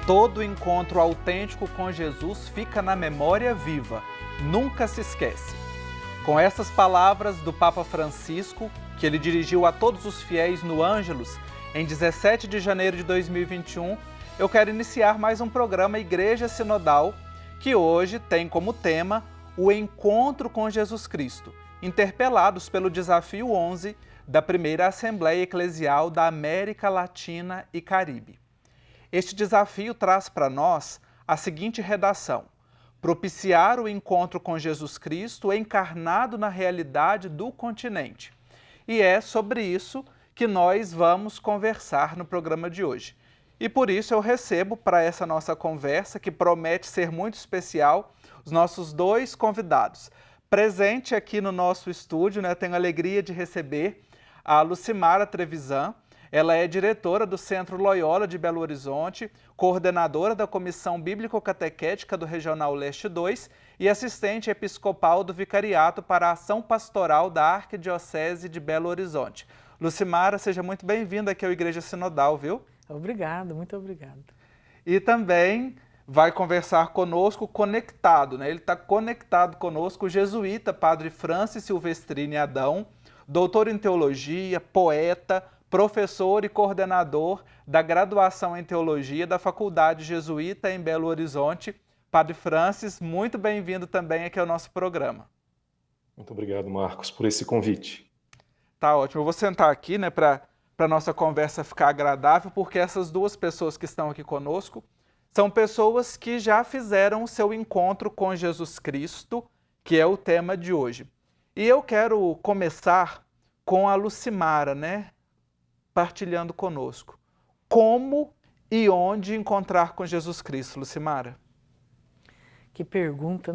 Todo encontro autêntico com Jesus fica na memória viva, nunca se esquece. Com essas palavras do Papa Francisco, que ele dirigiu a todos os fiéis no Ângelus, em 17 de janeiro de 2021, eu quero iniciar mais um programa Igreja Sinodal, que hoje tem como tema o encontro com Jesus Cristo, interpelados pelo Desafio 11 da primeira Assembleia Eclesial da América Latina e Caribe. Este desafio traz para nós a seguinte redação: propiciar o encontro com Jesus Cristo encarnado na realidade do continente. E é sobre isso que nós vamos conversar no programa de hoje. E por isso eu recebo para essa nossa conversa, que promete ser muito especial, os nossos dois convidados. Presente aqui no nosso estúdio, tenho a alegria de receber a Lucimara Trevisan. Ela é diretora do Centro Loyola de Belo Horizonte, coordenadora da Comissão Bíblico-Catequética do Regional Leste 2 e assistente episcopal do Vicariato para a Ação Pastoral da Arquidiocese de Belo Horizonte. Lucimara, seja muito bem-vinda aqui ao Igreja Sinodal, viu? Obrigado, muito obrigado. E também vai conversar conosco conectado, Ele está conectado conosco, o jesuíta Padre Francis Silvestrini Adão, doutor em teologia, poeta, professor e coordenador da graduação em teologia da Faculdade Jesuíta em Belo Horizonte. Padre Francis, muito bem-vindo também aqui ao nosso programa. Muito obrigado, Marcos, por esse convite. Tá ótimo. Eu vou sentar aqui, para a nossa conversa ficar agradável, porque essas duas pessoas que estão aqui conosco são pessoas que já fizeram o seu encontro com Jesus Cristo, que é o tema de hoje. E eu quero começar com a Lucimara, partilhando conosco. Como e onde encontrar com Jesus Cristo, Lucimara? Que pergunta,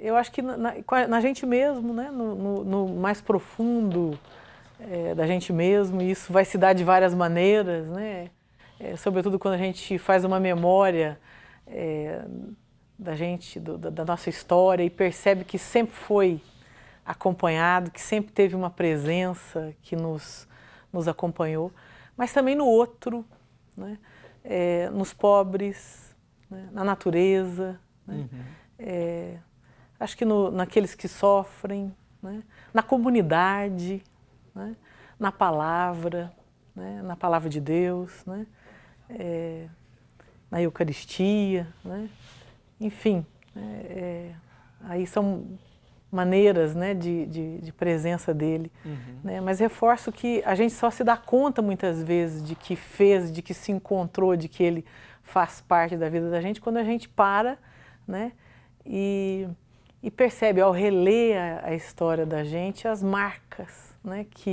Eu acho que na gente mesmo, no mais profundo da gente mesmo, e isso vai se dar de várias maneiras, sobretudo quando a gente faz uma memória da gente, da nossa história, e percebe que sempre foi acompanhado, que sempre teve uma presença que nos acompanhou, mas também no outro, nos pobres, na natureza, acho que naqueles que sofrem, na comunidade, na palavra de Deus, na Eucaristia, enfim, aí são maneiras de presença dele, mas reforço que a gente só se dá conta muitas vezes de que fez, de que se encontrou, de que ele faz parte da vida da gente, quando a gente para, e percebe ao reler a história da gente as marcas, que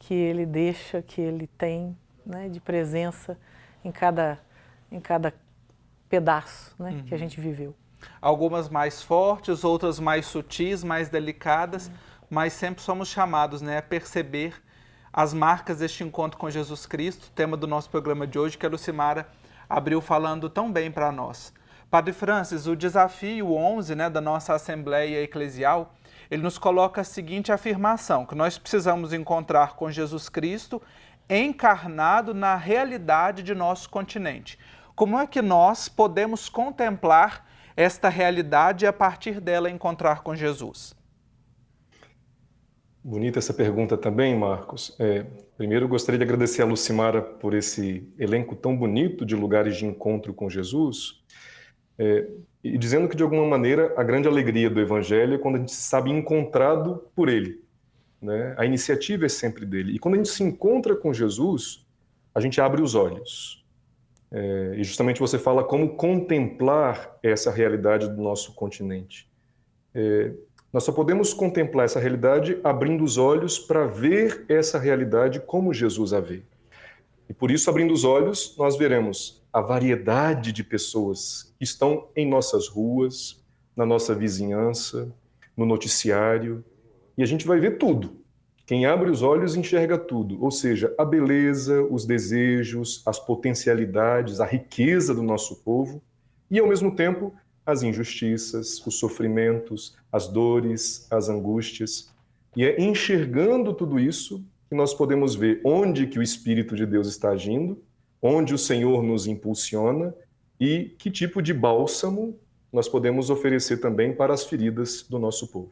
ele deixa, que ele tem, de presença em cada pedaço, que a gente viveu. Algumas mais fortes, outras mais sutis, mais delicadas, mas sempre somos chamados a perceber as marcas deste encontro com Jesus Cristo, tema do nosso programa de hoje, que a Lucimara abriu falando tão bem para nós. Padre Francis, o desafio 11 da nossa Assembleia Eclesial, ele nos coloca a seguinte afirmação, que nós precisamos encontrar com Jesus Cristo encarnado na realidade de nosso continente. Como é que nós podemos contemplar esta realidade e a partir dela encontrar com Jesus? Bonita essa pergunta também, Marcos. Primeiro eu gostaria de agradecer a Lucimara por esse elenco tão bonito de lugares de encontro com Jesus, e dizendo que de alguma maneira a grande alegria do Evangelho é quando a gente se sabe encontrado por Ele. A iniciativa é sempre dele. E quando a gente se encontra com Jesus, a gente abre os olhos. E justamente você fala como contemplar essa realidade do nosso continente. Nós só podemos contemplar essa realidade abrindo os olhos para ver essa realidade como Jesus a vê. E por isso, abrindo os olhos, nós veremos a variedade de pessoas que estão em nossas ruas, na nossa vizinhança, no noticiário, e a gente vai ver tudo. Quem abre os olhos enxerga tudo, ou seja, a beleza, os desejos, as potencialidades, a riqueza do nosso povo e, ao mesmo tempo, as injustiças, os sofrimentos, as dores, as angústias. E é enxergando tudo isso que nós podemos ver onde que o Espírito de Deus está agindo onde o Senhor nos impulsiona e que tipo de bálsamo nós podemos oferecer também para as feridas do nosso povo.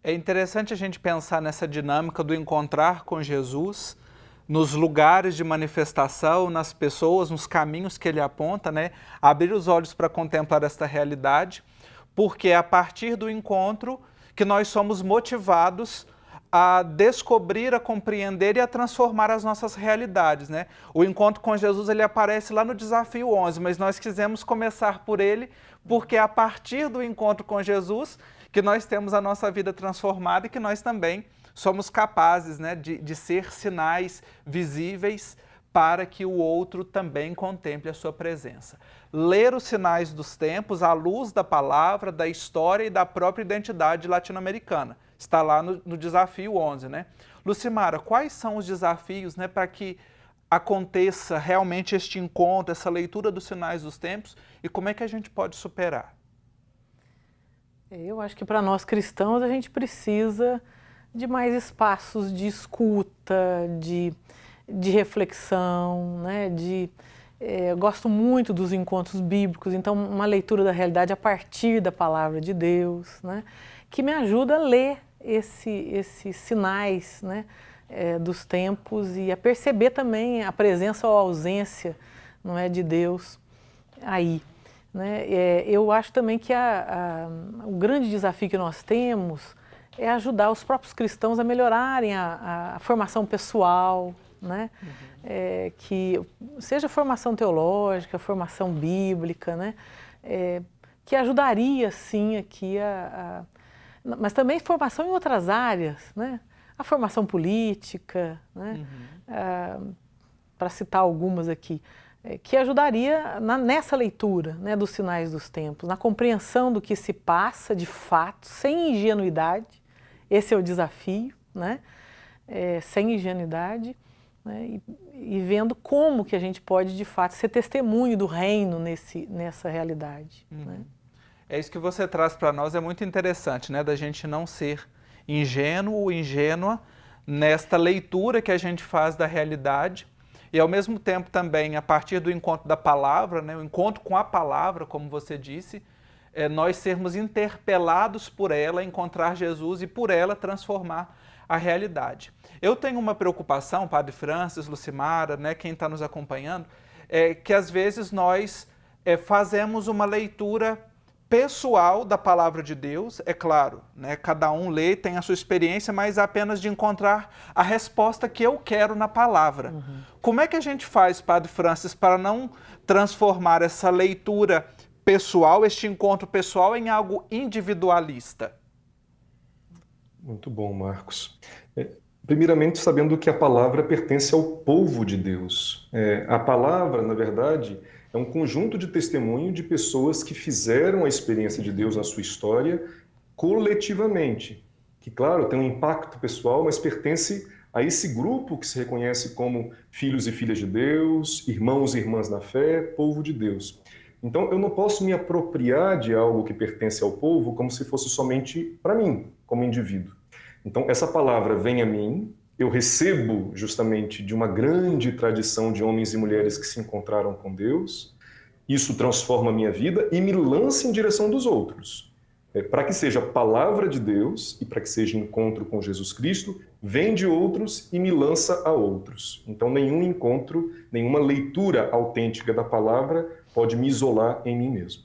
É interessante a gente pensar nessa dinâmica do encontrar com Jesus, nos lugares de manifestação, nas pessoas, nos caminhos que ele aponta, né? Abrir os olhos para contemplar esta realidade, porque é a partir do encontro que nós somos motivados a descobrir, a compreender e a transformar as nossas realidades, né? O encontro com Jesus, ele aparece lá no Desafio 11, mas nós quisemos começar por ele, porque é a partir do encontro com Jesus que nós temos a nossa vida transformada e que nós também somos capazes, né, de ser sinais visíveis para que o outro também contemple a sua presença. Ler os sinais dos tempos à luz da palavra, da história e da própria identidade latino-americana. Está lá no Desafio 11, né? Lucimara, quais são os desafios, né, para que aconteça realmente este encontro, essa leitura dos sinais dos tempos e como é que a gente pode superar? Eu acho que para nós cristãos a gente precisa de mais espaços de escuta, de reflexão, né? Eu gosto muito dos encontros bíblicos, então uma leitura da realidade a partir da palavra de Deus, né? Que me ajuda a ler esses sinais, né? Dos tempos e a perceber também a presença ou a ausência, não é, de Deus aí. Né? Eu acho também que o grande desafio que nós temos é ajudar os próprios cristãos a melhorarem a formação pessoal, né? Que seja formação teológica, formação bíblica, né? Que ajudaria, sim, aqui mas também formação em outras áreas, né? A formação política, né? Para citar algumas aqui, que ajudaria nessa leitura, né, dos sinais dos tempos, na compreensão do que se passa de fato, sem ingenuidade. Esse é o desafio, né? Sem ingenuidade, né? E vendo como que a gente pode de fato ser testemunho do reino nessa realidade. Né? É isso que você traz para nós, é muito interessante, né? Da gente não ser ingênuo ou ingênua nesta leitura que a gente faz da realidade e ao mesmo tempo também a partir do encontro da palavra, né? O encontro com a palavra, como você disse, nós sermos interpelados por ela, encontrar Jesus e por ela transformar a realidade. Eu tenho uma preocupação, Padre Francis, Lucimara, né, quem está nos acompanhando, que às vezes nós fazemos uma leitura pessoal da palavra de Deus, é claro, né, cada um lê, tem a sua experiência, mas apenas de encontrar a resposta que eu quero na palavra. Como é que a gente faz, Padre Francis, para não transformar essa leitura pessoal, este encontro pessoal, em algo individualista? Muito bom, Marcos. Primeiramente, sabendo que a palavra pertence ao povo de Deus. A palavra, na verdade, é um conjunto de testemunho de pessoas que fizeram a experiência de Deus na sua história coletivamente. Que, claro, tem um impacto pessoal, mas pertence a esse grupo que se reconhece como filhos e filhas de Deus, irmãos e irmãs na fé, povo de Deus. Então, eu não posso me apropriar de algo que pertence ao povo como se fosse somente para mim, como indivíduo. Então, essa palavra vem a mim, eu recebo justamente de uma grande tradição de homens e mulheres que se encontraram com Deus, isso transforma a minha vida e me lança em direção dos outros. Para que seja palavra de Deus e para que seja encontro com Jesus Cristo, vem de outros e me lança a outros. Então, nenhum encontro, nenhuma leitura autêntica da palavra pode me isolar em mim mesmo.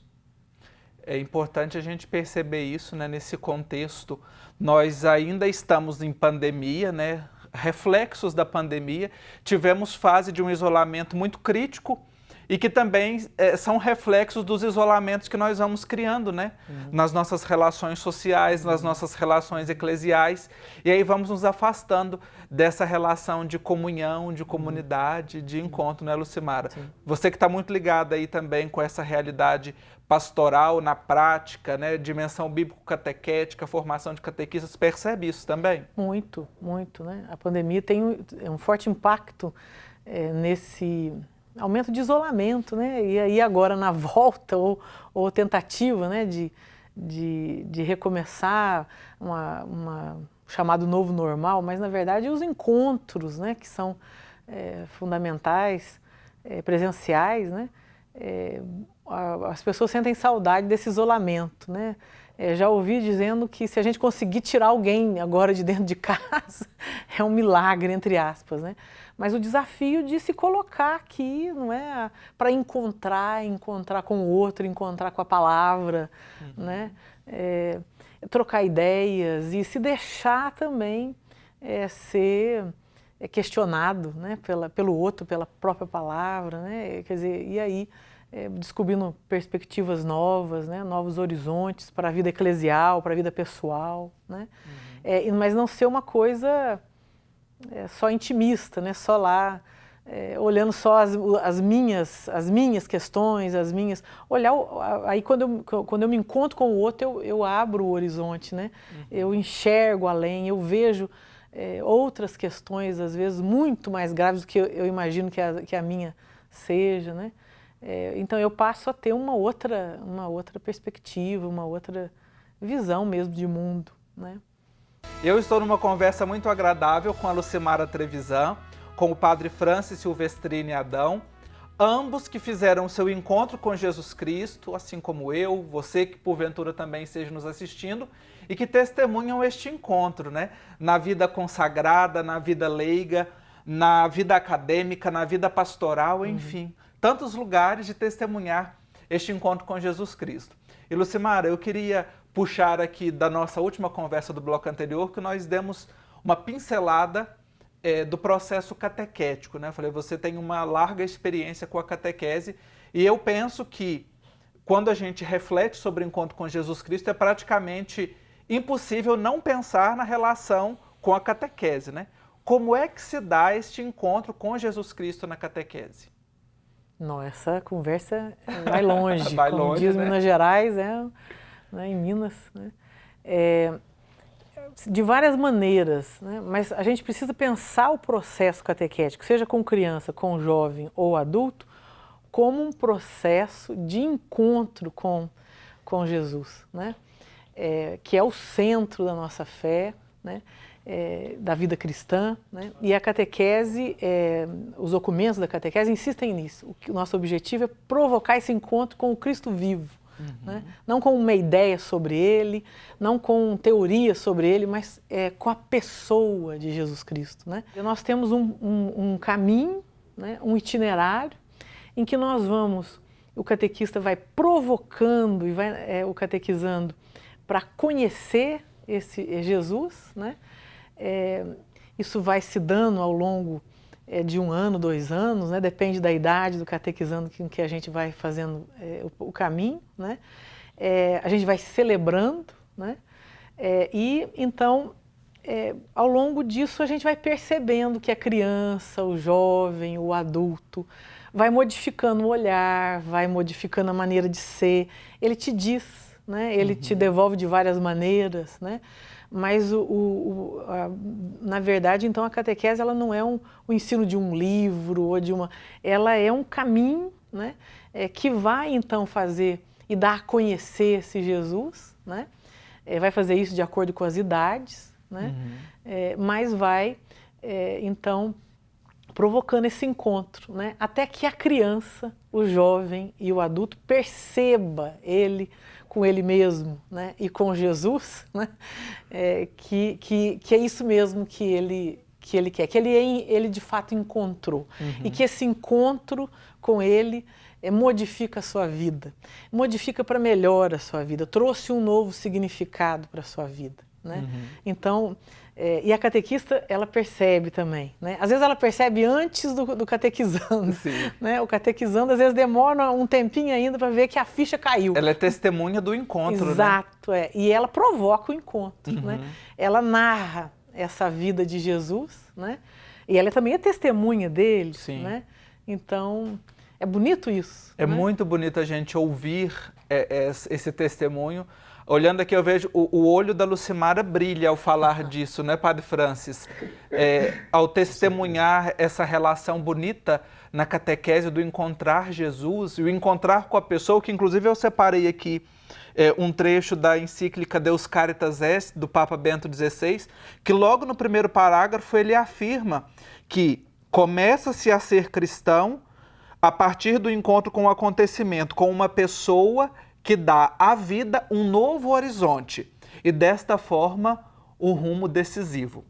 É importante a gente perceber isso, né, nesse contexto. Nós ainda estamos em pandemia, né, reflexos da pandemia, tivemos fase de um isolamento muito crítico e que também são reflexos dos isolamentos que nós vamos criando, né, nas nossas relações sociais, nas nossas relações eclesiais, e aí vamos nos afastando dessa relação de comunhão, de comunidade, de encontro, né, Lucimara? Sim. Você que está muito ligada aí também com essa realidade pastoral na prática, né, dimensão bíblico-catequética, formação de catequistas, percebe isso também? Muito, muito, né? A pandemia tem um forte impacto nesse aumento de isolamento, né? E aí agora na volta ou tentativa, né, de recomeçar chamado novo normal, mas na verdade os encontros, né, que são fundamentais presenciais, né? As pessoas sentem saudade desse isolamento, né? Já ouvi dizendo que se a gente conseguir tirar alguém agora de dentro de casa, é um milagre, entre aspas, né? Mas o desafio de se colocar aqui, não é? Para encontrar com o outro, encontrar com a palavra, né? Trocar ideias e se deixar também ser questionado, né? Pelo outro, pela própria palavra, né? Quer dizer, e aí descobrindo perspectivas novas, né? Novos horizontes para a vida eclesial, para a vida pessoal, né? Mas não ser uma coisa só intimista, né? Só lá, olhando só as minhas questões, olhar, aí quando eu me encontro com o outro, eu abro o horizonte, né? Eu enxergo além, eu vejo outras questões, às vezes, muito mais graves do que eu imagino que a minha seja, né? Então eu passo a ter uma outra perspectiva, uma outra visão mesmo de mundo, né? Eu estou numa conversa muito agradável com a Lucimara Trevisan, com o padre Francis Silvestrini Adão, ambos que fizeram seu encontro com Jesus Cristo, assim como eu, você que porventura também esteja nos assistindo, e que testemunham este encontro, né? Na vida consagrada, na vida leiga, na vida acadêmica, na vida pastoral, enfim, tantos lugares de testemunhar este encontro com Jesus Cristo. E Lucimara, eu queria puxar aqui da nossa última conversa do bloco anterior, que nós demos uma pincelada do processo catequético, né? Eu falei, você tem uma larga experiência com a catequese, e eu penso que quando a gente reflete sobre o encontro com Jesus Cristo, é praticamente impossível não pensar na relação com a catequese, né? Como é que se dá este encontro com Jesus Cristo na catequese? Nossa, essa conversa vai longe, vai como longe, diz né? Minas Gerais, né, em Minas, né? De várias maneiras, né? Mas a gente precisa pensar o processo catequético, seja com criança, com jovem ou adulto, como um processo de encontro com Jesus, né? Que é o centro da nossa fé, né? Da vida cristã, né? E a catequese, os documentos da catequese insistem nisso. O nosso objetivo é provocar esse encontro com o Cristo vivo, né? Não com uma ideia sobre ele, não com teorias sobre ele, mas com a pessoa de Jesus Cristo, né? E nós temos um caminho, né? Um itinerário em que nós vamos, o catequista vai provocando e vai o catequizando para conhecer esse Jesus, né? Isso vai se dando ao longo de 1 ano, 2 anos, né? Depende da idade do catequizando com que a gente vai fazendo o caminho, né? A gente vai celebrando, né? E então, ao longo disso, a gente vai percebendo que a criança, o jovem, o adulto, vai modificando o olhar, vai modificando a maneira de ser. Ele te diz, né? Ele te devolve de várias maneiras, né? Mas, na verdade, então, a catequese ela não é o ensino de um livro ou de uma... Ela é um caminho, né? Que vai, então, fazer e dar a conhecer esse Jesus, né? Vai fazer isso de acordo com as idades, né? Mas vai, então, provocando esse encontro, né? Até que a criança, o jovem e o adulto perceba ele com ele mesmo, né? E com Jesus, né? Que é isso mesmo que ele quer, que ele de fato encontrou. E que esse encontro com ele modifica a sua vida, modifica para melhor a sua vida, trouxe um novo significado para a sua vida, né? Então, e a catequista, ela percebe também, né? Às vezes ela percebe antes do catequizando, né? O catequizando às vezes demora um tempinho ainda para ver que a ficha caiu. Ela é testemunha do encontro, exato, né? E ela provoca o encontro, né? Ela narra essa vida de Jesus, né? E ela também é testemunha dele, né? Então, é bonito isso. É, né? Muito bonito a gente ouvir esse testemunho. Olhando aqui, eu vejo o olho da Lucimara brilha ao falar disso, né, Padre Francis? Ao testemunhar essa relação bonita na catequese do encontrar Jesus e o encontrar com a pessoa, que inclusive eu separei aqui um trecho da encíclica Deus Caritas Est, do Papa Bento XVI, que logo no primeiro parágrafo ele afirma que começa-se a ser cristão a partir do encontro com o acontecimento, com uma pessoa que dá à vida um novo horizonte e, desta forma, um rumo decisivo.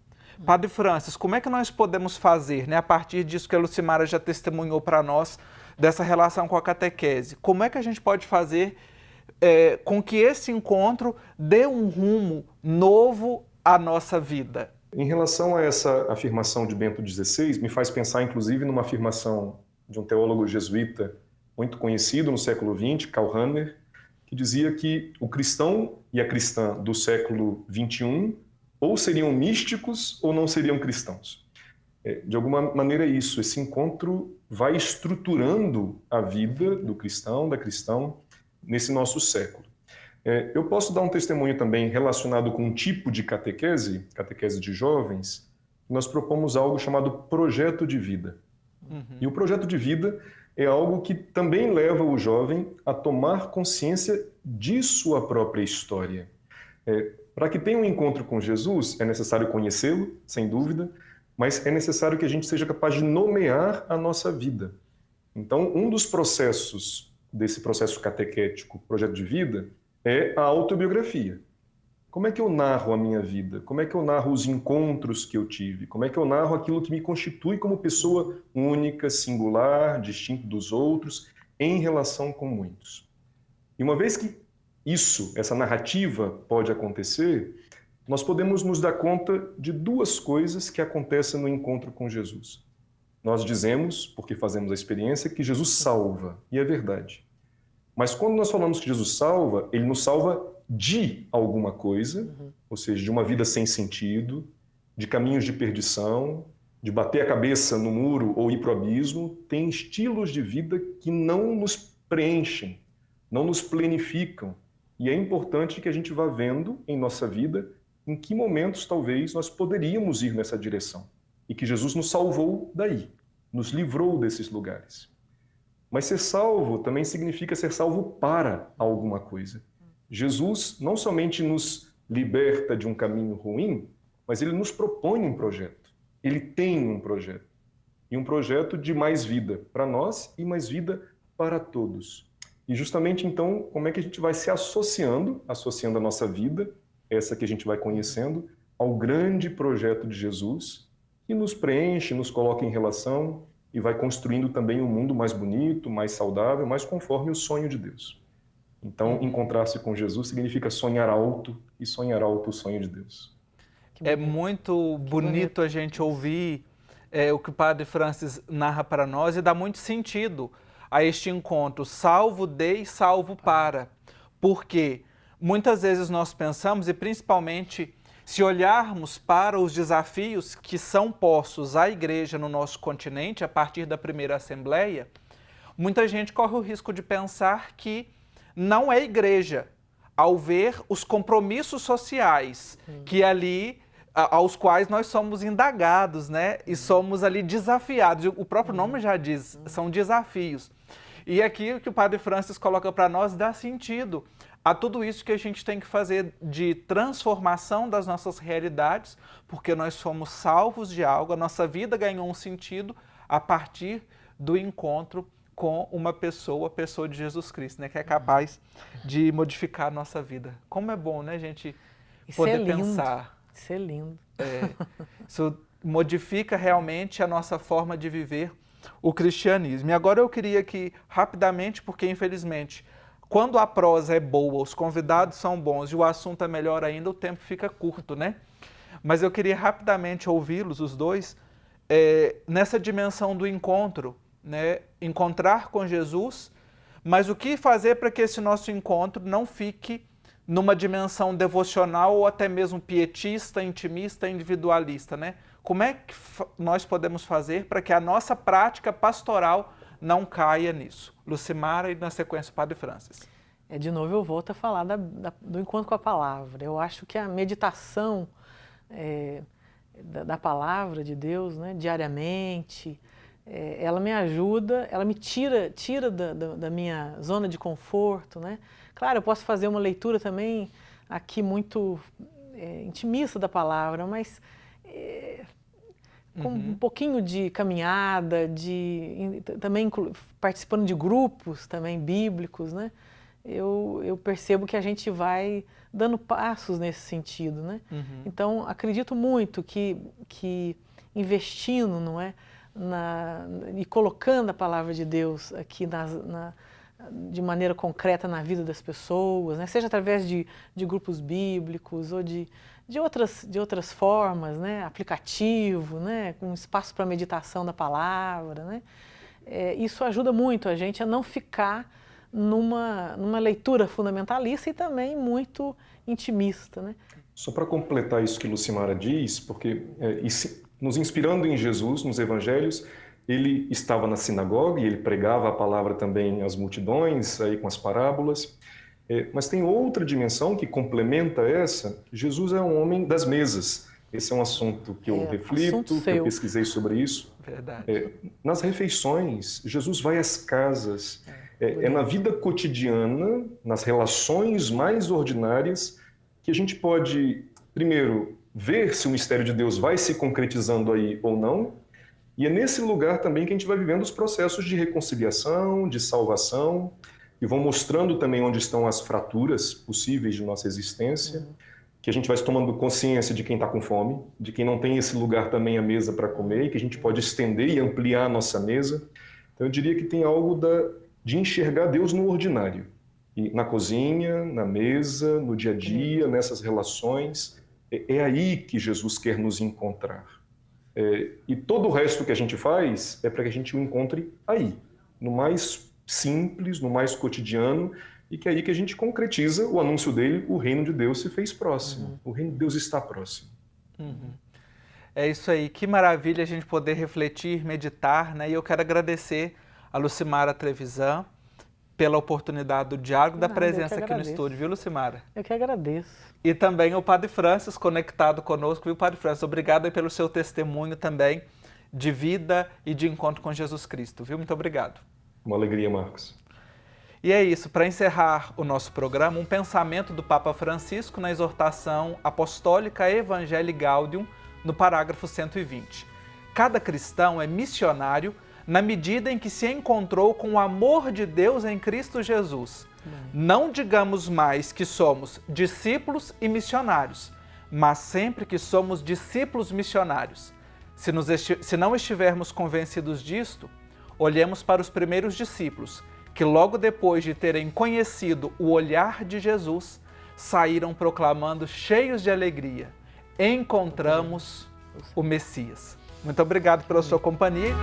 Padre Francis, como é que nós podemos fazer, né, a partir disso que a Lucimara já testemunhou para nós, dessa relação com a catequese? Como é que a gente pode fazer com que esse encontro dê um rumo novo à nossa vida? Em relação a essa afirmação de Bento XVI, me faz pensar, inclusive, numa afirmação de um teólogo jesuíta muito conhecido no século XX, Karl Rahner, que dizia que o cristão e a cristã do século XXI ou seriam místicos ou não seriam cristãos. De alguma maneira é isso, esse encontro vai estruturando a vida do cristão, da cristã, nesse nosso século. Eu posso dar um testemunho também relacionado com um tipo de catequese, catequese de jovens. Nós propomos algo chamado projeto de vida. E o projeto de vida é algo que também leva o jovem a tomar consciência de sua própria história. Para que tenha um encontro com Jesus, é necessário conhecê-lo, sem dúvida, mas é necessário que a gente seja capaz de nomear a nossa vida. Então, um dos processos desse processo catequético, projeto de vida, é a autobiografia. Como é que eu narro a minha vida? Como é que eu narro os encontros que eu tive? Como é que eu narro aquilo que me constitui como pessoa única, singular, distinta dos outros, em relação com muitos? E uma vez que essa narrativa pode acontecer, nós podemos nos dar conta de duas coisas que acontecem no encontro com Jesus. Nós dizemos, porque fazemos a experiência, que Jesus salva, e é verdade. Mas quando nós falamos que Jesus salva, ele nos salva de alguma coisa, ou seja, de uma vida sem sentido, de caminhos de perdição, de bater a cabeça no muro ou ir para o abismo. Tem estilos de vida que não nos preenchem, não nos planificam. E é importante que a gente vá vendo em nossa vida em que momentos talvez nós poderíamos ir nessa direção. E que Jesus nos salvou daí, nos livrou desses lugares. Mas ser salvo também significa ser salvo para alguma coisa. Jesus não somente nos liberta de um caminho ruim, mas ele nos propõe um projeto. Ele tem um projeto. E um projeto de mais vida para nós e mais vida para todos. E justamente então, como é que a gente vai se associando a nossa vida, essa que a gente vai conhecendo, ao grande projeto de Jesus, que nos preenche, nos coloca em relação e vai construindo também um mundo mais bonito, mais saudável, mais conforme o sonho de Deus. Então, encontrar-se com Jesus significa sonhar alto e sonhar alto o sonho de Deus. É muito bonito a gente ouvir o que o Padre Francis narra para nós e dá muito sentido a este encontro, salvo de e salvo para. Porque muitas vezes nós pensamos, e principalmente se olharmos para os desafios que são postos à Igreja no nosso continente, a partir da primeira Assembleia, muita gente corre o risco de pensar que não é Igreja, ao ver os compromissos sociais que ali, aos quais nós somos indagados, né? E somos ali desafiados. O próprio nome já diz, são desafios. E aqui o que o Padre Francis coloca para nós dá sentido a tudo isso que a gente tem que fazer de transformação das nossas realidades, porque nós fomos salvos de algo, a nossa vida ganhou um sentido a partir do encontro com uma pessoa, a pessoa de Jesus Cristo, né, que é capaz de modificar a nossa vida. Como é bom, né, gente, poder pensar. Isso é lindo. Isso modifica realmente a nossa forma de viver o cristianismo. E agora eu queria que, rapidamente, porque infelizmente, quando a prosa é boa, os convidados são bons e o assunto é melhor ainda, o tempo fica curto, né? Mas eu queria rapidamente ouvi-los, os dois, nessa dimensão do encontro, né? Encontrar com Jesus, mas o que fazer para que esse nosso encontro não fique numa dimensão devocional ou até mesmo pietista, intimista, individualista, né? Como é que nós podemos fazer para que a nossa prática pastoral não caia nisso? Lucimara e, na sequência, o Padre Francis. De novo, eu volto a falar do encontro com a palavra. Eu acho que a meditação da palavra de Deus, né, diariamente, ela me ajuda, ela me tira da minha zona de conforto, né? Claro, eu posso fazer uma leitura também aqui muito intimista da palavra, mas com um pouquinho de caminhada, também participando de grupos também bíblicos, né? Eu percebo que a gente vai dando passos nesse sentido, né? Então, acredito muito que investindo, não é, e colocando a palavra de Deus aqui de maneira concreta na vida das pessoas, né? Seja através de grupos bíblicos ou de outras formas, né? Aplicativo, né? Com espaço para meditação da palavra, né? Isso ajuda muito a gente a não ficar numa leitura fundamentalista e também muito intimista, né? Só para completar isso que Lucimara diz, porque nos inspirando em Jesus, nos evangelhos, ele estava na sinagoga e ele pregava a palavra também às multidões, aí com as parábolas. Mas tem outra dimensão que complementa essa. Jesus é um homem das mesas. Esse é um assunto que eu reflito, que eu pesquisei sobre isso. Verdade. Nas refeições, Jesus vai às casas. É na vida cotidiana, nas relações mais ordinárias, que a gente pode, primeiro, ver se o mistério de Deus vai se concretizando aí ou não. E é nesse lugar também que a gente vai vivendo os processos de reconciliação, de salvação, que vão mostrando também onde estão as fraturas possíveis de nossa existência, que a gente vai tomando consciência de quem está com fome, de quem não tem esse lugar também à mesa para comer, e que a gente pode estender e ampliar a nossa mesa. Então eu diria que tem algo de enxergar Deus no ordinário, e na cozinha, na mesa, no dia a dia, nessas relações. É aí que Jesus quer nos encontrar. E todo o resto que a gente faz é para que a gente o encontre aí, no mais simples, no mais cotidiano, e que é aí que a gente concretiza o anúncio dele: o reino de Deus se fez próximo, o reino de Deus está próximo. É isso aí, que maravilha a gente poder refletir, meditar, né? E eu quero agradecer a Lucimara Trevisan pela oportunidade do diálogo, da presença aqui no estúdio, viu, Lucimara? Eu que agradeço. E também o Padre Francis conectado conosco, viu, Padre Francis? Obrigado aí pelo seu testemunho também de vida e de encontro com Jesus Cristo, viu? Muito obrigado. Uma alegria, Marcos. E é isso, para encerrar o nosso programa, um pensamento do Papa Francisco na exortação apostólica Evangelii Gaudium, no parágrafo 120. Cada cristão é missionário na medida em que se encontrou com o amor de Deus em Cristo Jesus. Não digamos mais que somos discípulos e missionários, mas sempre que somos discípulos missionários. Se não estivermos convencidos disto, olhemos para os primeiros discípulos, que logo depois de terem conhecido o olhar de Jesus, saíram proclamando cheios de alegria: encontramos o Messias. Muito obrigado pela sua companhia.